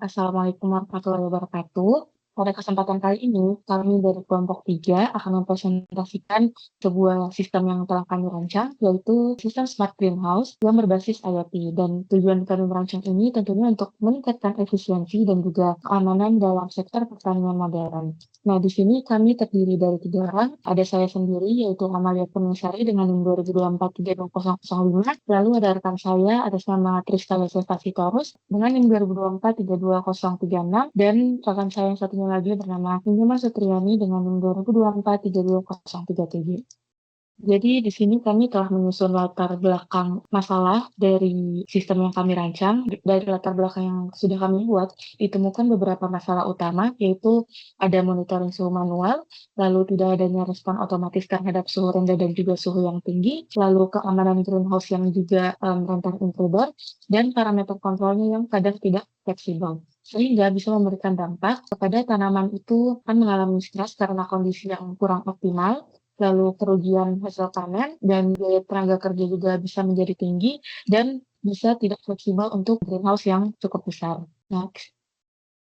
Assalamualaikum warahmatullahi wabarakatuh. Pada kesempatan kali ini, kami dari kelompok 3 akan mempresentasikan sebuah sistem yang telah kami rancang, yaitu sistem smart greenhouse yang berbasis IoT. Dan tujuan kami merancang ini tentunya untuk meningkatkan efisiensi dan juga keamanan dalam sektor pertanian modern. Nah, di sini kami terdiri dari 3 orang. Ada saya sendiri, yaitu Amalia Purnisari dengan NIM 2024-32005. Lalu ada rekan saya atas nama Triska Yosesta Sitorus dengan NIM 2024-32036. Dan rekan saya yang satunya lagi bernama Nindya Sutriani dengan NIM 2024-32037. Jadi di sini kami telah menyusun latar belakang masalah dari sistem yang kami rancang. Dari latar belakang yang sudah kami buat, ditemukan beberapa masalah utama, yaitu ada monitoring suhu manual, lalu tidak adanya respon otomatis terhadap suhu rendah dan juga suhu yang tinggi, lalu keamanan greenhouse yang juga rentan intruder, dan parameter kontrolnya yang kadang tidak fleksibel. Sehingga bisa memberikan dampak kepada tanaman itu akan mengalami stres karena kondisi yang kurang optimal, lalu kerugian hasil panen dan biaya tenaga kerja juga bisa menjadi tinggi dan bisa tidak fleksibel untuk greenhouse yang cukup besar. Nah,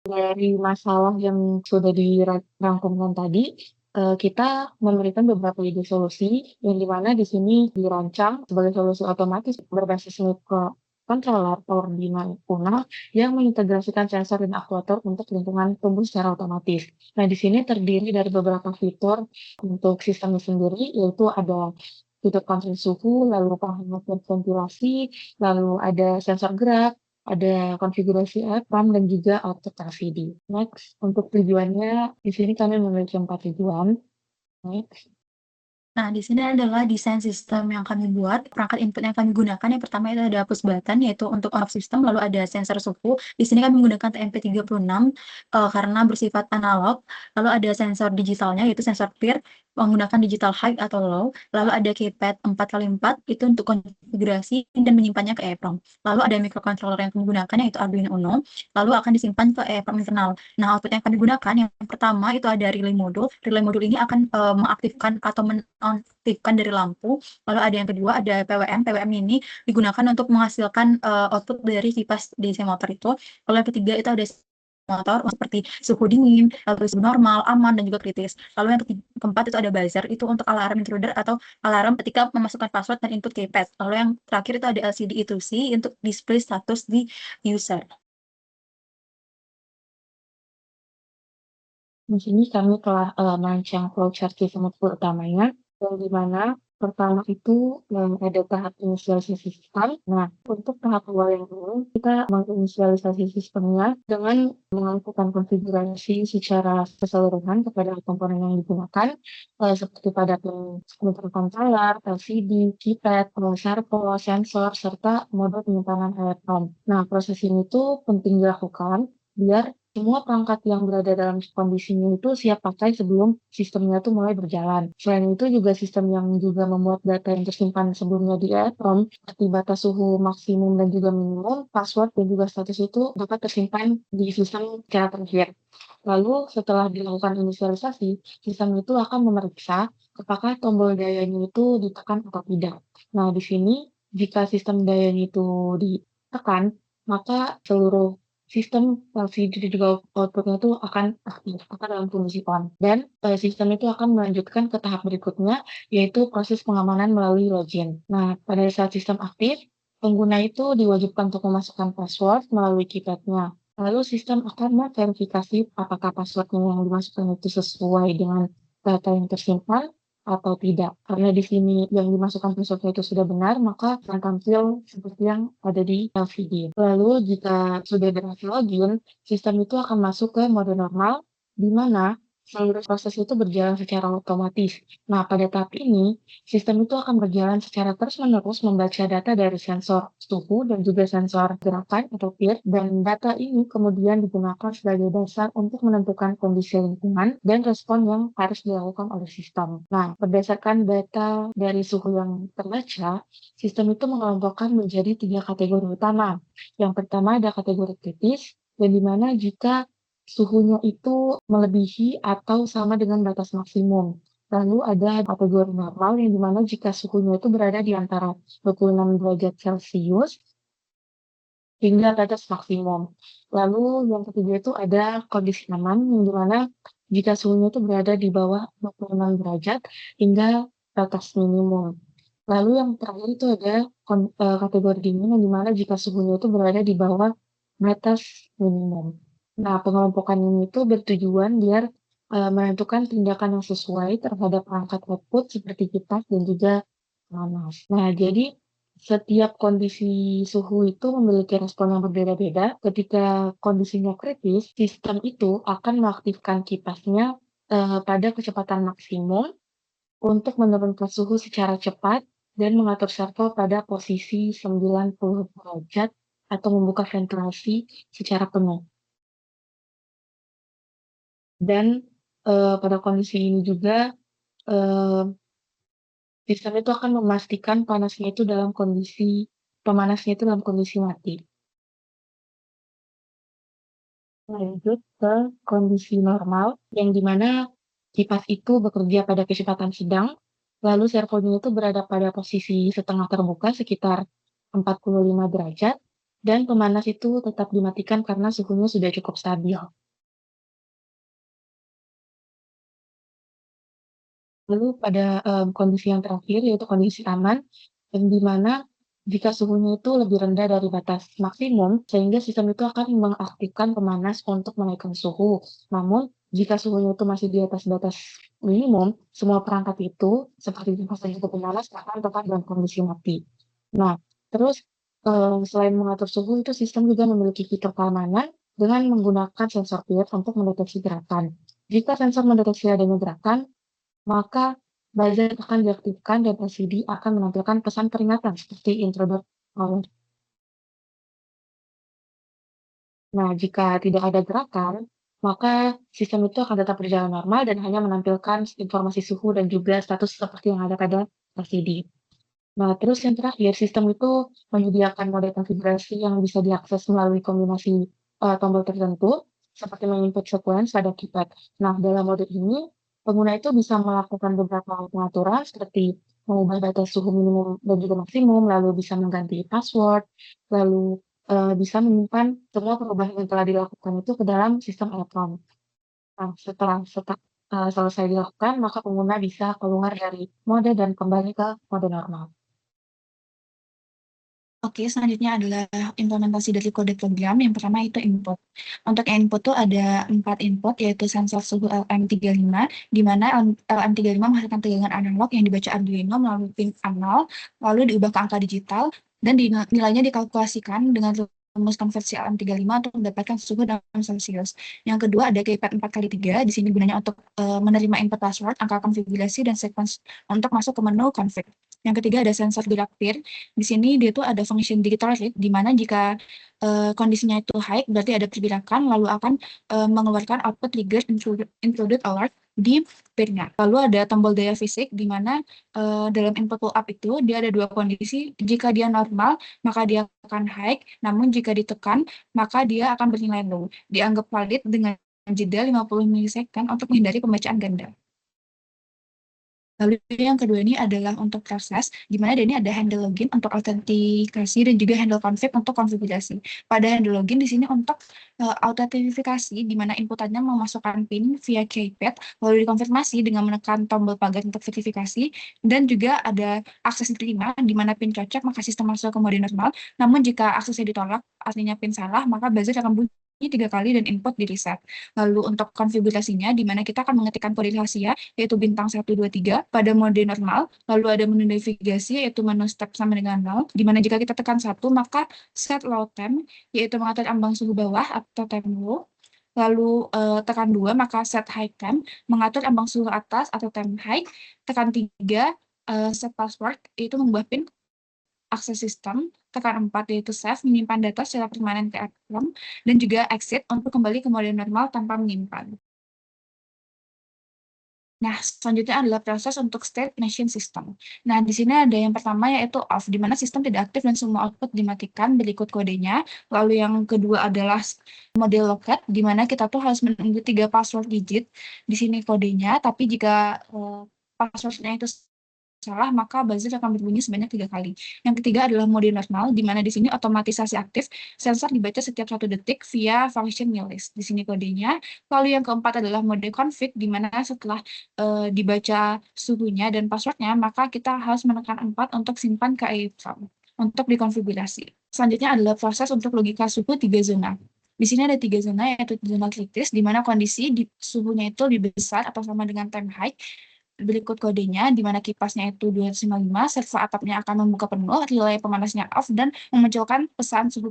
dari masalah yang sudah dirangkumkan tadi, kita memberikan beberapa ide solusi yang dimana di sini dirancang sebagai solusi otomatis berbasis microcontroller Power B9 Puna yang mengintegrasikan sensor dan aktuator untuk lingkungan tumbuh secara otomatis. Nah, di sini terdiri dari beberapa fitur untuk sistemnya sendiri, yaitu ada fitur kontrol suhu, lalu penghemat ventilasi, lalu ada sensor gerak, ada konfigurasi app, RAM, dan juga output LCD. Next, untuk tujuannya, di sini kami memiliki 4 tujuan. Next. Nah, di sini adalah desain sistem yang kami buat. Perangkat input yang kami gunakan, yang pertama itu ada push button, yaitu untuk on off system, lalu ada sensor suhu. Di sini kami menggunakan TMP36 karena bersifat analog. Lalu ada sensor digitalnya, yaitu sensor clear, menggunakan digital high atau low. Lalu ada keypad 4x4, itu untuk konfigurasi dan menyimpannya ke EEPROM. Lalu ada microcontroller yang kami gunakan, yaitu Arduino Uno. Lalu akan disimpan ke EEPROM internal. Nah, output yang kami gunakan, yang pertama itu ada relay module. Relay module ini akan mengaktifkan atau menonaktifkan dari lampu. Lalu ada yang kedua, ada PWM. PWM ini digunakan untuk menghasilkan output dari kipas DC motor itu. Lalu yang ketiga itu ada motor seperti suhu dingin, lalu suhu normal, aman, dan juga kritis. Lalu yang keempat itu ada buzzer, itu untuk alarm intruder atau alarm ketika memasukkan password dan input keypad. Lalu yang terakhir itu ada LCD E2C untuk display status di user. Di sini kami telah merancang flowchart sistem utamanya, yang dimana pertama itu ada tahap inisialisasi sistem. Nah, untuk tahap awal yang ini, kita menginisialisasi sistemnya dengan melakukan konfigurasi secara keseluruhan kepada komponen yang digunakan, seperti pada microcontroller, LCD, keypad, servo, sensor, serta mode penyimpanan EEPROM. Nah, proses ini tuh penting dilakukan biar semua perangkat yang berada dalam kondisinya itu siap pakai sebelum sistemnya tuh mulai berjalan. Selain itu juga sistem yang juga memuat data yang tersimpan sebelumnya di EEPROM, seperti batas suhu maksimum dan juga minimum, password dan juga status itu dapat tersimpan di sistem secara terakhir. Lalu setelah dilakukan inisialisasi, sistem itu akan memeriksa apakah tombol dayanya itu ditekan atau tidak. Nah, di sini jika sistem dayanya itu ditekan, maka seluruh sistem LCD dan juga outputnya itu akan aktif, akan dalam kondisi on. Dan sistem itu akan melanjutkan ke tahap berikutnya, yaitu proses pengamanan melalui login. Nah, pada saat sistem aktif, pengguna itu diwajibkan untuk memasukkan password melalui keypadnya. Lalu sistem akan memverifikasi apakah password yang dimasukkan itu sesuai dengan data yang tersimpan atau tidak. Karena di sini yang dimasukkan passwordnya itu sudah benar, maka akan tampil seperti yang ada di LCD. Lalu jika sudah berhasil login, sistem itu akan masuk ke mode normal, di mana seluruh proses itu berjalan secara otomatis. Nah, pada tahap ini, sistem itu akan berjalan secara terus-menerus membaca data dari sensor suhu dan juga sensor gerakan atau PIR, dan data ini kemudian digunakan sebagai dasar untuk menentukan kondisi lingkungan dan respon yang harus dilakukan oleh sistem. Nah, berdasarkan data dari suhu yang terbaca, sistem itu mengelompokkan menjadi 3 kategori utama. Yang pertama ada kategori kritis, dan di mana jika suhunya itu melebihi atau sama dengan batas maksimum. Lalu ada kategori normal yang dimana jika suhunya itu berada di antara 26 derajat Celcius hingga batas maksimum. Lalu yang ketiga itu ada kondisi aman, yang dimana jika suhunya itu berada di bawah 26 derajat hingga batas minimum. Lalu yang terakhir itu ada kategori dingin, yang dimana jika suhunya itu berada di bawah batas minimum. Nah, pengelompokan ini itu bertujuan biar menentukan tindakan yang sesuai terhadap perangkat output seperti kipas dan juga panas. Nah, jadi setiap kondisi suhu itu memiliki respon yang berbeda-beda. Ketika kondisinya kritis, sistem itu akan mengaktifkan kipasnya pada kecepatan maksimum untuk menurunkan suhu secara cepat dan mengatur servo pada posisi 90 derajat atau membuka ventilasi secara penuh. Dan pada kondisi ini juga eee, sistem itu akan memastikan pemanasnya itu dalam kondisi mati. Lanjut ke kondisi normal, yang dimana kipas itu bekerja pada kecepatan sedang, lalu servonya itu berada pada posisi setengah terbuka sekitar 45 derajat, dan pemanas itu tetap dimatikan karena suhunya sudah cukup stabil. Lalu pada kondisi yang terakhir, yaitu kondisi aman, yang dimana jika suhunya itu lebih rendah dari batas maksimum, sehingga sistem itu akan mengaktifkan pemanas untuk menaikkan suhu. Namun, jika suhunya itu masih di atas batas minimum, semua perangkat itu, seperti kipas dan juga pemanas, akan tetap dalam kondisi mati. Nah, terus selain mengatur suhu, itu sistem juga memiliki fitur keamanan dengan menggunakan sensor PIR untuk mendeteksi gerakan. Jika sensor mendeteksi adanya gerakan, maka buzzer akan diaktifkan dan LCD akan menampilkan pesan peringatan seperti intruder alert. Nah, jika tidak ada gerakan, maka sistem itu akan tetap berjalan normal dan hanya menampilkan informasi suhu dan juga status seperti yang ada pada LCD. Nah, terus yang terakhir, sistem itu menyediakan mode konfigurasi yang bisa diakses melalui kombinasi tombol tertentu, seperti menginput sequence pada keypad. Nah, dalam mode ini, pengguna itu bisa melakukan beberapa pengaturan seperti mengubah batas suhu minimum dan juga maksimum, lalu bisa mengganti password, lalu bisa menyimpan semua perubahan yang telah dilakukan itu ke dalam sistem elektronik. Nah, setelah selesai dilakukan, maka pengguna bisa keluar dari mode dan kembali ke mode normal. Oke, selanjutnya adalah implementasi dari kode program. Yang pertama itu input. Untuk input tuh ada 4 input, yaitu sensor suhu LM35, di mana LM35 menghasilkan tegangan analog yang dibaca Arduino melalui pin 0, lalu diubah ke angka digital, dan nilainya dikalkulasikan dengan rumus konversi LM35 untuk mendapatkan suhu dalam Celsius. Yang kedua ada keypad 4x3, di sini gunanya untuk menerima input password, angka konfigurasi, dan sequence untuk masuk ke menu config. Yang ketiga ada sensor gerak PIR. Di sini dia tuh ada function digital read, di mana jika kondisinya itu high, berarti ada pergerakan, lalu akan mengeluarkan output trigger included alert di PIR-nya. Lalu ada tombol daya fisik, di mana dalam input pull up itu dia ada dua kondisi. Jika dia normal, maka dia akan high, namun jika ditekan, maka dia akan bernilai low. Dianggap valid dengan jeda 50 milisecond untuk menghindari pembacaan ganda. Lalu yang kedua ini adalah untuk proses, di mana ini ada handle login untuk autentikasi dan juga handle config untuk konfigurasi. Pada handle login di sini untuk autentifikasi, di mana inputannya memasukkan PIN via keypad, lalu dikonfirmasi dengan menekan tombol pagar untuk verifikasi, dan juga ada akses diterima, di mana PIN cocok, maka sistem masuk ke mode normal. Namun jika aksesnya ditolak, artinya PIN salah, maka buzzer akan bunyi 3 kali dan input di reset. Lalu untuk konfigurasinya, di mana kita akan mengetikkan kode rahasia, yaitu bintang 123 pada mode normal, lalu ada menu navigasi, yaitu menu step sama dengan 0, di mana jika kita tekan 1, maka set low temp, yaitu mengatur ambang suhu bawah atau temp low, lalu tekan 2, maka set high temp, mengatur ambang suhu atas atau temp high, tekan 3, set password, yaitu mengubah PIN akses sistem, tekan 4 yaitu save, menyimpan data secara permanen ke EPROM, dan juga exit untuk kembali ke mode normal tanpa menyimpan. Nah, selanjutnya adalah proses untuk state machine system. Nah, di sini ada yang pertama yaitu off, di mana sistem tidak aktif dan semua output dimatikan berikut kodenya. Lalu yang kedua adalah mode locket, di mana kita tuh harus menunggu 3 password digit. Di sini kodenya, tapi jika passwordnya itu salah, maka buzzer akan berbunyi sebanyak 3 kali. Yang ketiga adalah mode normal, di mana di sini otomatisasi aktif, sensor dibaca setiap 1 detik via function newlist. Di sini kodenya. Lalu yang keempat adalah mode config, di mana setelah dibaca suhunya dan passwordnya, maka kita harus menekan 4 untuk simpan ke EEPROM untuk dikonfigurasi. Selanjutnya adalah proses untuk logika suhu 3 zona. Di sini ada 3 zona, yaitu zona kritis, di mana kondisi di suhunya itu lebih besar atau sama dengan time high. Berikut kodenya, di mana kipasnya itu 255, servo atapnya akan membuka penuh, relay pemanasnya off, dan memunculkan pesan suhu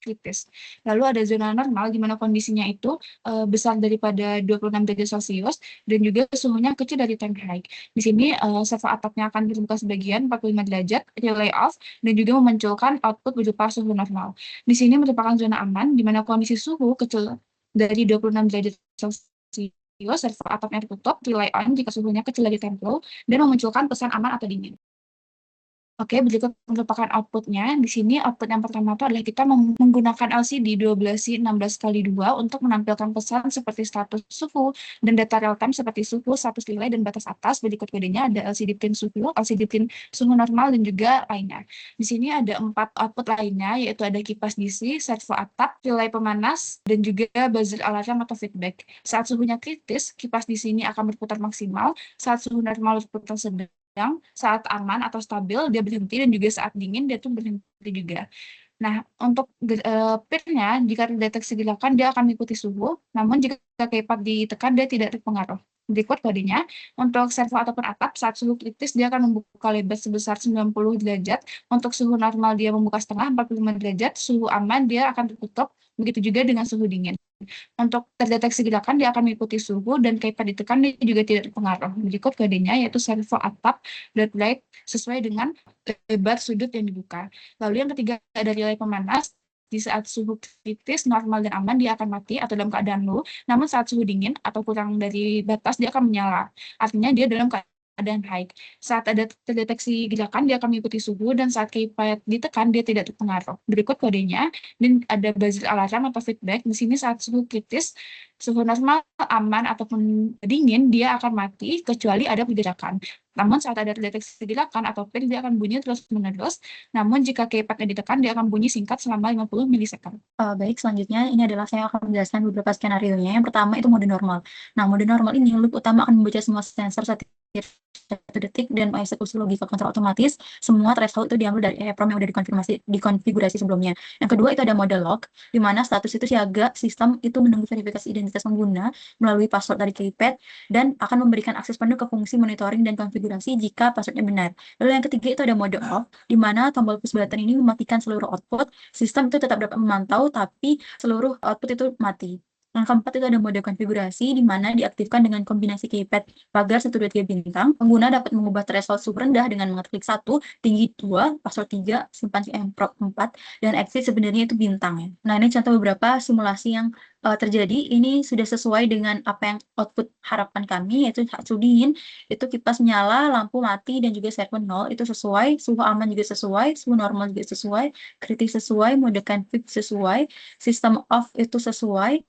kritis. Lalu ada zona normal, di mana kondisinya itu besar daripada 26 derajat Celcius, dan juga suhunya kecil dari time high. Di sini servo atapnya akan terbuka sebagian 45 derajat, relay off, dan juga memunculkan output berupa suhu normal. Di sini merupakan zona aman, di mana kondisi suhu kecil dari 26 derajat Celcius, servo atapnya tertutup, relay on jika suhunya kecil dari templo, dan memunculkan pesan aman atau dingin. Oke, berikut merupakan outputnya. Di sini output yang pertama itu adalah kita menggunakan LCD 12x16x2 untuk menampilkan pesan seperti status suhu dan data real time seperti suhu, status relay, dan batas atas. Berikut kodenya ada LCD print suhu, LCD print suhu normal, dan juga lainnya. Di sini ada 4 output lainnya, yaitu ada kipas DC, servo atap, relay pemanas, dan juga buzzer alarm atau feedback. Saat suhunya kritis, kipas di sini akan berputar maksimal. Saat suhu normal berputar sedang, saat aman atau stabil dia berhenti, dan juga saat dingin dia tuh berhenti juga. Nah, untuk PIR-nya, jika terdeteksi gerakan dia akan mengikuti suhu, namun jika keypad ditekan dia tidak terpengaruh. Berikut kodenya. Untuk servo ataupun atap, saat suhu kritis dia akan membuka lebar sebesar 90 derajat. Untuk suhu normal dia membuka setengah 45 derajat, suhu aman dia akan tertutup, begitu juga dengan suhu dingin. Untuk terdeteksi gerakan, dia akan mengikuti suhu, dan keypad ditekan, dia juga tidak terpengaruh. Berikut kodenya, yaitu servo atap dot light sesuai dengan lebar sudut yang dibuka. Lalu yang ketiga ada relay pemanas. Di saat suhu kritis, normal, dan aman, dia akan mati atau dalam keadaan low. Namun saat suhu dingin atau kurang dari batas, dia akan menyala. Artinya dia dalam keadaan high. Saat ada terdeteksi gerakan, dia akan mengikuti suhu, dan saat keypad ditekan, dia tidak terpengaruh. Berikut kodenya, dan ada buzzer alarm atau feedback. Di sini saat suhu kritis, suhu normal, aman, ataupun dingin, dia akan mati kecuali ada pergerakan. Namun saat ada terdeteksi gerakan atau PIR, dia akan bunyi terus-menerus. Namun jika keypadnya ditekan, dia akan bunyi singkat selama 50 milisecond. Baik, selanjutnya ini adalah saya akan menjelaskan beberapa skenario-nya. Yang pertama itu mode normal. Nah, mode normal ini loop utama akan membaca semua sensor setiap 1 detik dan mengeksekusi logika kontrol otomatis. Semua threshold itu diambil dari EEPROM yang sudah dikonfigurasi sebelumnya. Yang kedua itu ada mode lock, di mana status itu siaga, sistem itu menunggu verifikasi identitas pengguna melalui password dari keypad, dan akan memberikan akses penuh ke fungsi monitoring dan konfigurasi jika passwordnya benar. Lalu yang ketiga itu ada mode off, di mana tombol push button ini mematikan seluruh output. Sistem itu tetap dapat memantau, tapi seluruh output itu mati. Yang keempat itu ada mode konfigurasi, di mana diaktifkan dengan kombinasi keypad pagar 1, 2, 3 bintang. Pengguna dapat mengubah threshold suhu rendah dengan mengeklik 1, tinggi 2, password 3, simpan EEPROM 4, dan exit sebenarnya itu bintang ya. Nah, ini contoh beberapa simulasi yang terjadi. Ini sudah sesuai dengan apa yang output harapan kami, yaitu saat suhu dingin itu kipas nyala, lampu mati, dan juga servo 0 itu sesuai, suhu aman juga sesuai, suhu normal juga sesuai, kritis sesuai, mode config sesuai, sistem off itu sesuai.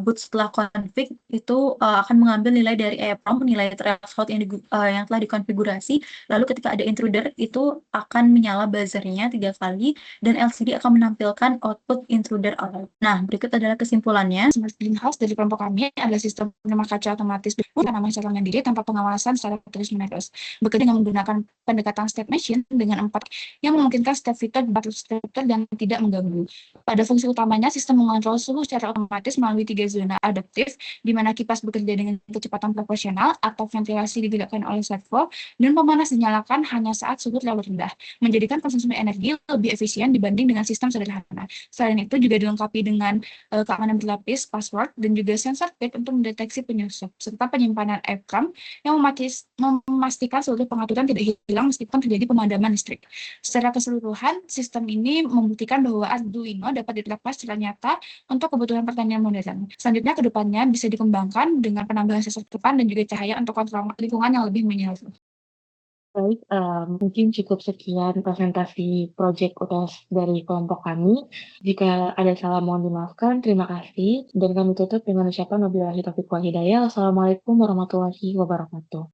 Boot setelah config itu akan mengambil nilai dari EEPROM, nilai threshold yang telah dikonfigurasi. Lalu ketika ada intruder itu akan menyala buzzernya 3 kali, dan LCD akan menampilkan output intruder alert. Nah, berikut adalah kesimpulannya. Smart Greenhouse dari kelompok kami adalah sistem rumah kaca otomatis karena secara mandiri tanpa pengawasan secara terus-menerus. Bekerja dengan menggunakan pendekatan step machine dengan 4 yang memungkinkan step filter, step filter, dan tidak mengganggu. Pada fungsi utamanya, sistem mengontrol suhu secara otomatis melalui 3 zona adaptif, di mana kipas bekerja dengan kecepatan proporsional atau ventilasi digerakkan oleh servo, dan pemanas dinyalakan hanya saat suhu terlalu rendah, menjadikan konsumsi energi lebih efisien dibanding dengan sistem sederhana. Selain itu juga dilengkapi dengan keamanan berlapis, password, dan juga sensor PID untuk mendeteksi penyusup, serta penyimpanan EEPROM yang memastikan seluruh pengaturan tidak hilang meskipun terjadi pemadaman listrik. Secara keseluruhan, sistem ini membuktikan bahwa Arduino dapat diterapkan secara nyata untuk kebutuhan pertanian modern. Selanjutnya, ke depannya bisa dikembangkan dengan penambahan sensor depan dan juga cahaya untuk kontrol lingkungan yang lebih menyeluruh. Baik, mungkin cukup sekian presentasi project UTS dari kelompok kami. Jika ada salah mohon dimaafkan, terima kasih. Dan kami tutup dengan ucapan wabillahi taufiq wal hidayah. Wassalamualaikum warahmatullahi wabarakatuh.